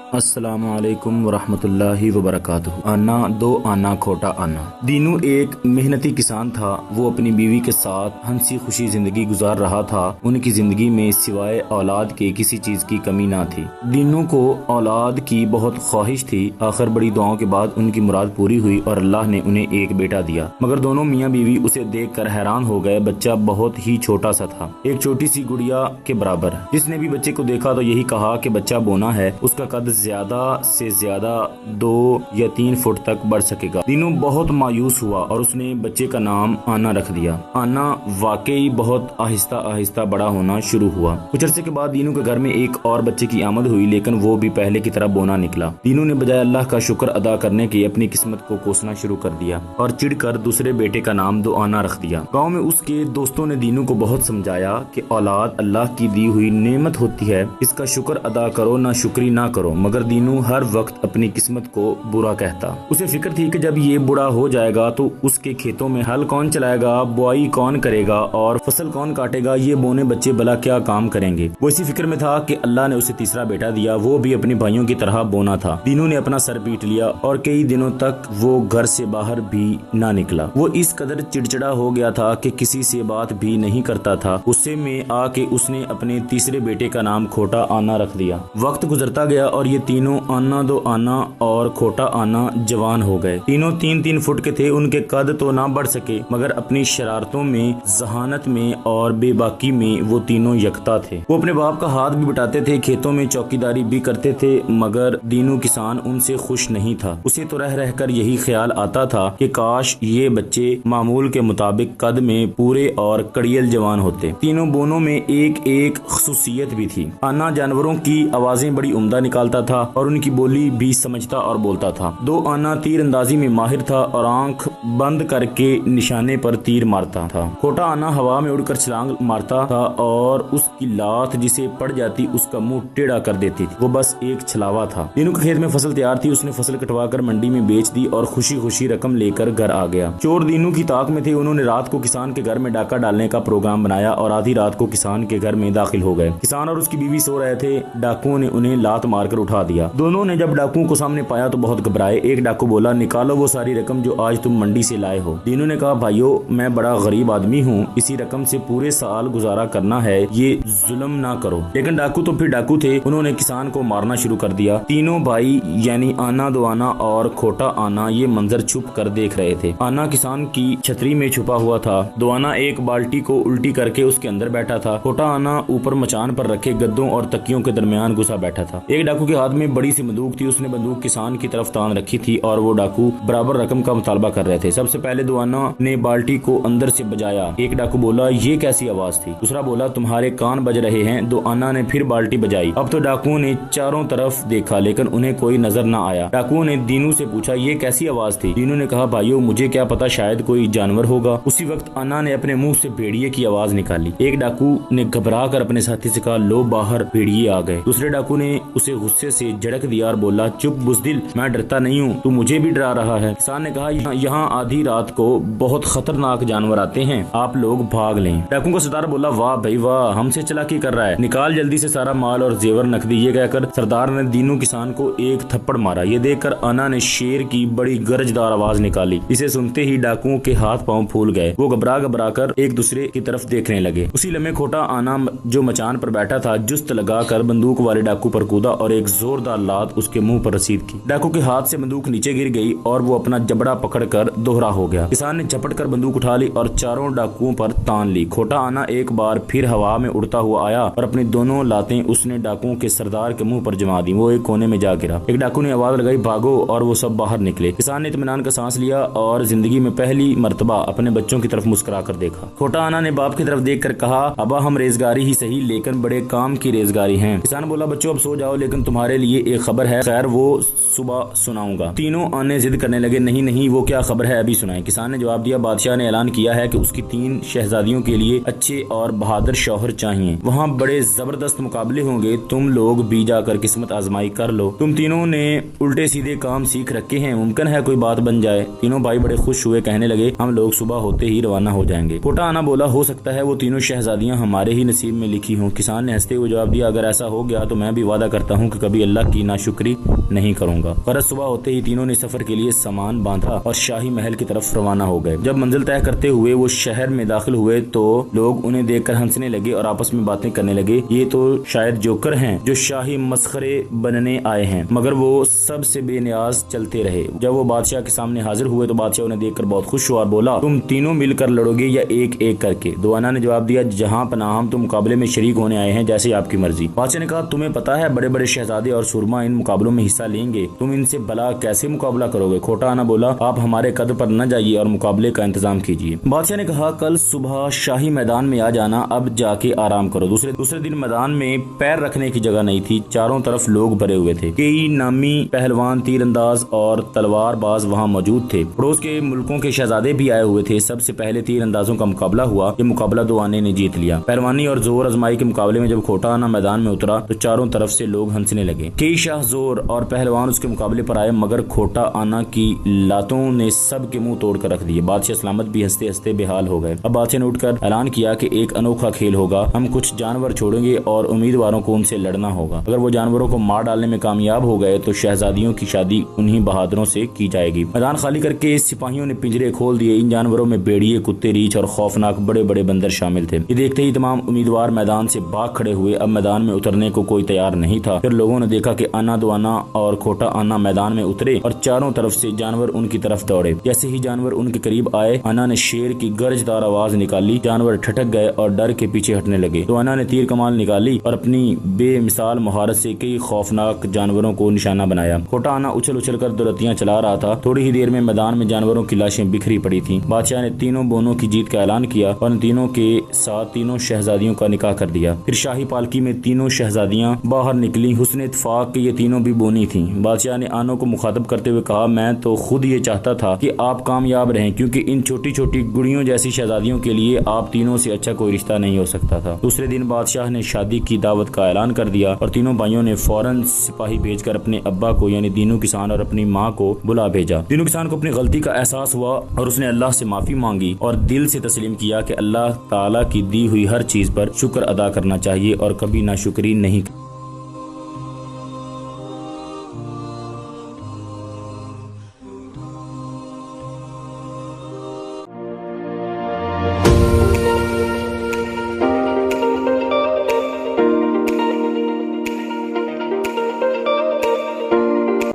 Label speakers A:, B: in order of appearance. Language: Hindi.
A: अस्सलामु अलैकुम वरहमतुल्लाहि वबरकातुहू। आना दो आना खोटा आना। दीनू एक मेहनती किसान था। वो अपनी बीवी के साथ हंसी खुशी जिंदगी गुजार रहा था। उनकी जिंदगी में सिवाय औलाद के किसी चीज की कमी ना थी। दीनू को औलाद की बहुत ख्वाहिश थी। आखिर बड़ी दुआओं के बाद उनकी मुराद पूरी हुई और अल्लाह ने उन्हें एक बेटा दिया। मगर दोनों मियाँ बीवी उसे देख कर हैरान हो गए। बच्चा बहुत ही छोटा सा था, एक छोटी सी गुड़िया के बराबर। जिसने भी बच्चे को देखा तो यही कहा कि बच्चा बोना है, उसका कद ज्यादा से ज्यादा 2 या 3 फुट तक बढ़ सकेगा। दीनू बहुत मायूस हुआ और उसने बच्चे का नाम आना रख दिया। आना वाकई बहुत आहिस्ता आहिस्ता बड़ा होना शुरू हुआ। कुछ अरसे के बाद दीनू के घर में एक और बच्चे की आमद हुई, लेकिन वो भी पहले की तरह बोना निकला। दीनू ने बजाय अल्लाह का शुक्र अदा करने के अपनी किस्मत को कोसना शुरू कर दिया और चिढ़कर दूसरे बेटे का नाम दो आना रख दिया। गाँव में उसके दोस्तों ने दीनू को बहुत समझाया कि औलाद अल्लाह की दी हुई नेमत होती है, इसका शुक्र अदा करो, ना शुक्री ना करो। मगर दीनू हर वक्त अपनी किस्मत को बुरा कहता। उसे फिक्र थी कि जब ये बुरा हो जाएगा तो उसके खेतों में हल कौन चलाएगा, बुआई कौन करेगा और फसल कौन काटेगा, ये बोने बच्चे भला क्या काम करेंगे। वो इसी फिक्र में था कि अल्लाह ने उसे तीसरा बेटा दिया, वो भी अपने भाइयों की तरह बोना था। दीनू ने अपना सर पीट लिया और कई दिनों तक वो घर से बाहर भी ना निकला। वो इस कदर चिड़चिड़ा हो गया था कि किसी से बात भी नहीं करता था। गुस्से में आके उसने अपने तीसरे बेटे का नाम खोटा आना रख दिया। वक्त गुजरता गया और ये तीनों आना दो आना और खोटा आना जवान हो गए। तीनों 3-3 फुट के थे। उनके कद तो ना बढ़ सके, मगर अपनी शरारतों में, जहानत में और बेबाकी में वो तीनों यकता थे। वो अपने बाप का हाथ भी बटाते थे, खेतों में चौकीदारी भी करते थे। मगर दीनू किसान उनसे खुश नहीं था। उसे तो रह रहकर यही ख्याल आता था कि काश ये बच्चे मामूल के मुताबिक कद में पूरे और कड़ियल जवान होते। तीनों बोनों में एक एक खसूसियत भी थी। आना जानवरों की आवाजें बड़ी उम्दा निकालता था और उनकी बोली भी समझता और बोलता था। दो आना तीर अंदाजी में माहिर था और आंख बंद करके निशाने पर तीर मारता था। खोटा आना हवा में उड़कर छलांग मारता था और उसकी लात जिसे पड़ जाती उसका मुंह टेढ़ा कर देती थी। वो बस एक छलावा था। दीनू के खेत में फसल तैयार थी। उसने फसल कटवा कर मंडी में बेच दी और खुशी खुशी रकम लेकर घर आ गया। चोर दीनू की ताक में थे। उन्होंने रात को किसान के घर में डाका डालने का प्रोग्राम बनाया और आधी रात को किसान के घर में दाखिल हो गए। किसान और उसकी बीवी सो रहे थे। डाकुओं ने उन्हें लात मारकर उठा दिया। दोनों ने जब डाकुओं को सामने पाया तो बहुत घबराए। एक डाकू बोला, निकालो वो सारी रकम जो आज तुम मंडी से लाए हो। दीनू ने कहा, भाइयों मैं बड़ा गरीब आदमी हूँ, इसी रकम से पूरे साल गुजारा करना है, ये जुल्म ना करो। लेकिन डाकू तो फिर डाकू थे। उन्होंने किसान को मारना शुरू कर दिया। तीनों भाई यानी आना दो आना और खोटा आना ये मंजर छुप कर देख रहे थे। आना किसान की छतरी में छुपा हुआ था। दो आना एक बाल्टी को उल्टी करके उसके अंदर बैठा था। खोटा आना ऊपर मचान पर रखे गद्दों और तकियों के दरमियान घुसा बैठा था। एक डाकू के हाथ में बड़ी सी बंदूक थी। उसने बंदूक किसान की तरफ तान रखी थी और वो डाकू बराबर रकम का मुतालबा कर रहे थे। सबसे पहले दो आना ने बाल्टी को अंदर से बजाया। एक डाकू बोला, ये कैसी आवाज थी। दूसरा बोला, तुम्हारे कान बज रहे हैं। दो आना ने फिर बाल्टी बजाई। अब तो डाकुओं ने चारों तरफ देखा लेकिन उन्हें कोई नजर न आया। डाकुओं ने दीनू से पूछा, ये कैसी आवाज थी। दीनू ने कहा, भाइयों मुझे क्या पता, शायद कोई जानवर होगा। उसी वक्त आना ने अपने मुंह से भेड़िए की आवाज निकाली। एक डाकू ने घबरा कर अपने साथी से कहा, लो बाहर भेड़िए आ गए। दूसरे डाकू ने उसे गुस्से से झड़क दिया और बोला, चुप बुज़दिल, मैं डरता नहीं हूँ, तू मुझे भी डरा रहा है। किसान ने कहा, यहाँ आधी रात को बहुत खतरनाक जानवर आते हैं, आप लोग भाग लें। डाकू का सरदार बोला, वाह भाई वाह, हमसे चालाकी कर रहा है, निकाल जल्दी से सारा माल और जेवर नकदी। ये कहकर सरदार ने दीनू किसान को एक थप्पड़ मारा। ये देखकर आना ने शेर की बड़ी गरजदार आवाज निकाली। इसे सुनते ही डाकुओं के हाथ पांव फूल गए। वो घबरा कर एक दूसरे की तरफ देखने लगे। उसी लम्हे खोटा आना जो मचान पर बैठा था जुस्त लगाकर बंदूक वाले डाकू पर कूदा और एक जोरदार लात उसके मुंह पर रसीद की। डाकू के हाथ से बंदूक नीचे गिर गई और वो अपना जबड़ा पकड़कर दोहरा हो गया। किसान ने झपट कर बंदूक उठा ली और चारों डाकुओं पर तान ली। खोटा आना एक बार फिर हवा में उड़ता हुआ आया और अपनी दोनों लातें उसने डाकुओं के सरदार के मुंह पर जमा दी। वो एक कोने में जा गिरा। एक डाकू ने आवाज लगाई, भागो, और वो सब बाहर निकले। किसान ने इत्मीनान का सांस लिया और जिंदगी में पहली मर्तबा अपने बच्चों की तरफ मुस्कुरा कर देखा। खोटा आना ने बाप की तरफ देख कर कहा, अबा हम रेजगारी ही सही लेकिन बड़े काम की रेजगारी हैं। किसान बोला, बच्चों अब सो जाओ, लेकिन तुम्हारे लिए एक खबर है, खैर वो सुबह सुनाऊंगा। तीनों आने जिद करने लगे, नहीं नहीं वो क्या खबर है, अभी सुनाएं। किसान ने जवाब दिया, बादशाह ने ऐलान किया है कि उसकी 3 शहजादियों के लिए अच्छे और बहादुर शौहर चाहिए। वहाँ बड़े जबरदस्त मुकाबले होंगे, तुम लोग भी जाकर किस्मत आजमाई कर लो। तुम तीनों ने उल्टे सीधे काम सीख रखे हैं, मुमकिन है कोई बात बन जाए। तीनों भाई बड़े खुश हुए, कहने लगे, हम लोग सुबह होते ही रवाना हो जाएंगे। खोटा आना बोला, हो सकता है वो तीनों शहजादियाँ हमारे ही नसीब में लिखी हों। किसान ने हंसते हुए जवाब दिया, अगर ऐसा हो गया तो मैं भी वादा करता हूँ कि कभी कभी अल्लाह की नाशुक्री नहीं करूंगा। फरज सुबह होते ही तीनों ने सफर के लिए सामान बांधा और शाही महल की तरफ रवाना हो गए। जब मंजिल तय करते हुए वो शहर में दाखिल हुए तो लोग उन्हें देखकर हंसने लगे और आपस में बातें करने लगे, ये तो शायद जोकर हैं जो शाही मस्खरे बनने आए हैं। मगर वो सबसे बेनियाज चलते रहे। जब वो बादशाह के सामने हाजिर हुए तो बादशाह उन्हें देखकर बहुत खुश हुआ और बोला, तुम तीनों मिलकर लड़ोगे या एक एक करके? दो आना ने जवाब दिया, जहां पनाह हम तो मुकाबले में शरीक होने आए हैं, जैसे आपकी मर्जी। बादशाह ने कहा, तुम्हें पता है बड़े बड़े शहजादे और सुरमा इन मुकाबलों में हिस्सा लेंगे, तुम इनसे भला कैसे मुकाबला करोगे? खोटा आना बोला, आप हमारे कद पर न जाइए और मुकाबले का इंतजाम कीजिए। बादशाह ने कहा, कल सुबह शाही मैदान में आ जाना, अब जाके आराम करो। दूसरे दिन मैदान में पैर रखने की जगह नहीं थी, चारों तरफ लोग भरे हुए थे। कई नामी पहलवान, तीरंदाज और तलवारबाज वहाँ मौजूद थे। पड़ोस के मुल्कों के शहजादे भी आए हुए थे। सबसे पहले तीरंदाजों का मुकाबला हुआ। ये मुकाबला दो आने ने जीत लिया। पहलवानी और जोर आजमाई के मुकाबले में जब खोटा आना मैदान में उतरा तो चारों तरफ से लोग हंसने लगे। कई शाह जोर और पहलवान उसके मुकाबले पर आए, मगर खोटा आना की लातों ने सब के मुंह तोड़ कर रख दिए। बादशाह सलामत भी हंसते हंसते बेहाल हो गए। अब बादशाह ने उठकर ऐलान किया कि एक अनोखा खेल होगा, हम कुछ जानवर छोड़ेंगे और उम्मीदवारों को उनसे लड़ना होगा। अगर वो जानवरों को मार डालने में कामयाब हो गए तो शहजादियों की शादी उन्हीं बहादुरों से की जाएगी। मैदान खाली करके सिपाहियों ने पिंजरे खोल दिए। इन जानवरों में भेड़िए, कुत्ते, रीछ और खौफनाक बड़े बड़े बंदर शामिल थे। ये देखते ही तमाम उम्मीदवार मैदान से भाग खड़े हुए। अब मैदान में उतरने को कोई तैयार नहीं था। फिर लोगों ने देखा कि आना दो आना और खोटा आना मैदान में उतरे और चारों तरफ से जानवर उनकी तरफ दौड़े। जैसे ही जानवर उनके करीब आए, आना ने शेर की गर्जदार आवाज निकाली। जानवर ठटक गए और डर के पीछे हटने लगे। तो आना ने तीर कमान निकाली और अपनी बेमिसाल महारत से कई खौफनाक जानवरों को निशाना बनाया। खोटा आना उछल उछल कर दुरतियां चला रहा था। थोड़ी ही देर में मैदान में जानवरों की लाशें बिखरी पड़ी थी। बादशाह ने तीनों बोनों की जीत का ऐलान किया और तीनों के साथ तीनों शहजादियों का निकाह कर दिया। फिर शाही पालकी में तीनों शहजादियां बाहर निकली। हुस्न इत्तेफाक के ये तीनों भी बोनी थीं। बादशाह ने आनों को मुखातब करते हुए कहा, मैं तो खुद ये चाहता था कि आप कामयाब रहें, क्योंकि इन छोटी छोटी गुड़ियों जैसी शहजादियों के लिए आप तीनों से अच्छा कोई रिश्ता नहीं हो सकता था। दूसरे दिन बादशाह ने शादी की दावत का ऐलान कर दिया और तीनों भाइयों ने फौरन सिपाही भेजकर अपने अब्बा को यानी दीनू किसान और अपनी माँ को बुला भेजा। दीनू किसान को अपनी गलती का एहसास हुआ और उसने अल्लाह से माफी मांगी और दिल से तस्लीम किया कि अल्लाह ताला की दी हुई हर चीज पर शुक्र अदा करना चाहिए और कभी नाशुक्री नहीं